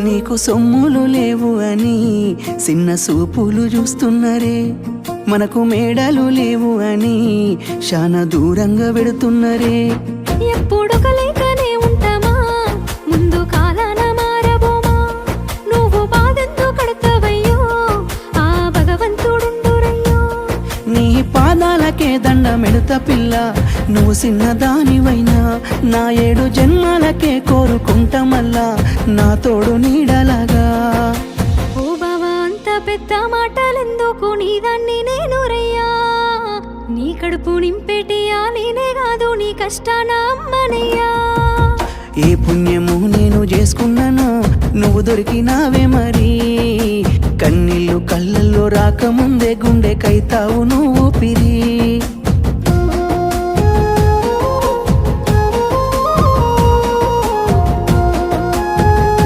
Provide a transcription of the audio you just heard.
నీకు సొమ్ములు లేవు అని చిన్న సూపులు చూస్తున్నరే, మనకు మేడలు లేవు అని శానా దూరంగా పెడుతున్నరే. ఎప్పుడు కలేకనే ఉంటామా, ముందు కాలాన మారబోమా. నువ్వు బాధెందుకు కడతావయ్యో, ఆ భగవంతుడుండురయ్యో. నీ పాదాలకే దండమెడుత పిల్ల, నువ్వు చిన్నదానివైనా నా 7 జన్మాలకే కోరుకుంటా మల్లా నా తోడు నీడలాగా. ఓ బావా అంత పెద్ద మాటలెందుకు, నీదాన్ని నేను రయ్యా. నీ కడుపు నింపేటియా నేనే కాదు, నీ కష్టాన అమ్మనయ్యా. ఏ పుణ్యము నేను చేసుకున్నానో నువ్వు దొరికినావే మరి. కన్నీళ్ళు కళ్ళల్లో రాకముందే గుండెకైతావు నువ్వు పిరి.